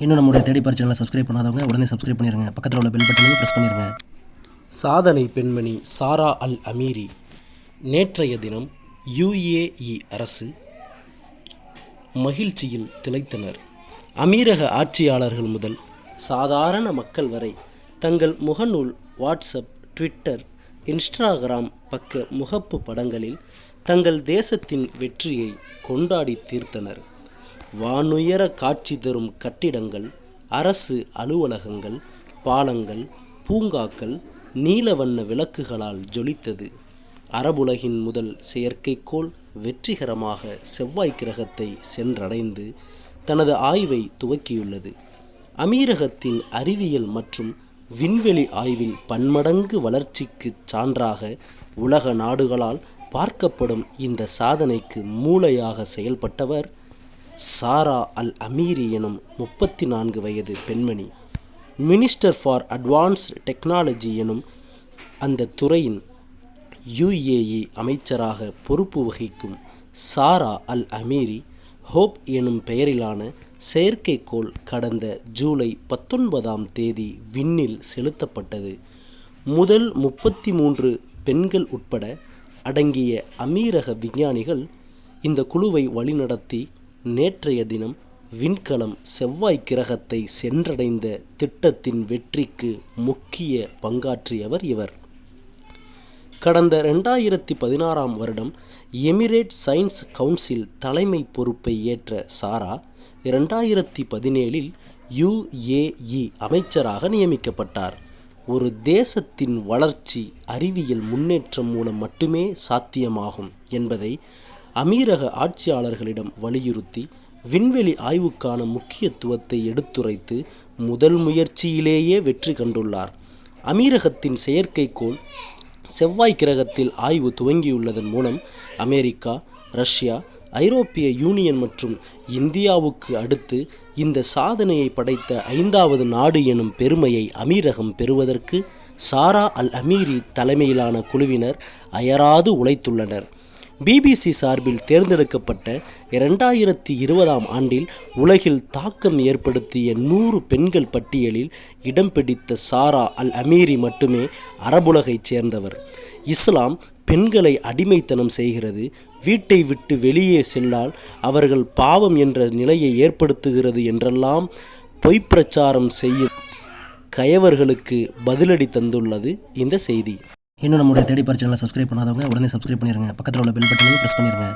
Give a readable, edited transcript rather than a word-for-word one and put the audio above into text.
இன்னும் நம்முடைய தேடிப்பார் சேனலை சப்ஸ்கிரைப் பண்ணாதவங்க உடனே சப்ஸ்கிரைப் பண்ணிடுங்க. பக்கத்தில் உள்ள பெல் பட்டனையும் ப்ரெஸ் பண்ணிடுங்க. சாதனை பெண்மணி சாரா அல் அமீரி நேற்றைய தினம் UAE அரசு மகிழ்ச்சியில் திளைத்தனர். அமீரக ஆட்சியாளர்கள் முதல் சாதாரண மக்கள் வரை தங்கள் முகநூல், வாட்ஸ்அப், ட்விட்டர், இன்ஸ்டாகிராம் பக்க முகப்பு படங்களில் தங்கள் தேசத்தின் வெற்றியை கொண்டாடி தீர்த்தனர். வானுயர காட்சி தரும் கட்டிடங்கள், அரசு அலுவலகங்கள், பாலங்கள், பூங்காக்கள் நீல வண்ண விளக்குகளால் ஜொலித்தது. அரபுலகின் முதல் செயற்கைக்கோள் வெற்றிகரமாக செவ்வாய் கிரகத்தை சென்றடைந்து தனது ஆய்வை துவக்கியுள்ளது. அமீரகத்தின் அறிவியல் மற்றும் விண்வெளி ஆய்வில் பன்மடங்கு வளர்ச்சிக்கு சான்றாக உலக நாடுகளால் பார்க்கப்படும் இந்த சாதனைக்கு மூளையாக செயல்பட்டவர் சாரா அல் அமீரி எனும் 34 வயது பெண்மணி. மினிஸ்டர் ஃபார் அட்வான்ஸ்டு டெக்னாலஜி எனும் அந்த துறையின் UAE அமைச்சராக பொறுப்பு வகிக்கும் சாரா அல் அமீரி ஹோப் எனும் பெயரிலான செயற்கைக்கோள் கடந்த ஜூலை 19ஆம் தேதி விண்ணில் செலுத்தப்பட்டது. முதல் 33 பெண்கள் உட்பட அடங்கிய அமீரக விஞ்ஞானிகள் இந்த குழுவை வழிநடத்தி நேற்றைய தினம் விண்கலம் செவ்வாய் கிரகத்தை சென்றடைந்த திட்டத்தின் வெற்றிக்கு முக்கிய பங்காற்றியவர் இவர். கடந்த 2016ஆம் வருடம் எமிரேட் சயின்ஸ் கவுன்சில் தலைமை பொறுப்பை ஏற்ற சாரா 2017இல் UAE அமைச்சராக நியமிக்கப்பட்டார். ஒரு தேசத்தின் வளர்ச்சி அறிவியல் முன்னேற்றம் மூலம் மட்டுமே சாத்தியமாகும் என்பதை அமீரக ஆட்சியாளர்களிடம் வலியுறுத்தி விண்வெளி ஆய்வுக்கான முக்கியத்துவத்தை எடுத்துரைத்து முதல் முயற்சியிலேயே வெற்றி கண்டுள்ளார். அமீரகத்தின் செயற்கைக்கோள் செவ்வாய் கிரகத்தில் ஆய்வு துவங்கியுள்ளதன் மூலம் அமெரிக்கா, ரஷ்யா, ஐரோப்பிய யூனியன் மற்றும் இந்தியாவுக்கு அடுத்து இந்த சாதனையை படைத்த 5வது நாடு எனும் பெருமையை அமீரகம் பெறுவதற்கு சாரா அல் அமீரி தலைமையிலான குழுவினர் அயராது உழைத்துள்ளனர். BBC சார்பில் தேர்ந்தெடுக்கப்பட்ட 2020ஆம் ஆண்டில் உலகில் தாக்கம் ஏற்படுத்திய 100 பெண்கள் பட்டியலில் இடம் பிடித்த சாரா அல் அமீரி மட்டுமே அரபுலகைச் சேர்ந்தவர். இஸ்லாம் பெண்களை அடிமைத்தனம் செய்கிறது, வீட்டை விட்டு வெளியே செல்லால் அவர்கள் பாவம் என்ற நிலையை ஏற்படுத்துகிறது என்றெல்லாம் பொய்ப்பிரச்சாரம் செய்யும் கயவர்களுக்கு பதிலடி தந்துள்ளது இந்த செய்தி. இன்னும் நம்முடைய தேடிப்பார் சேனலை சப்ஸ்கிரைப் பண்ணாதவங்க உடனே சப்ஸ்கிரைப் பண்ணிடுங்க. பக்கத்தில் உள்ள பெல் பட்டனையும் ப்ரெஸ் பண்ணிடுங்க.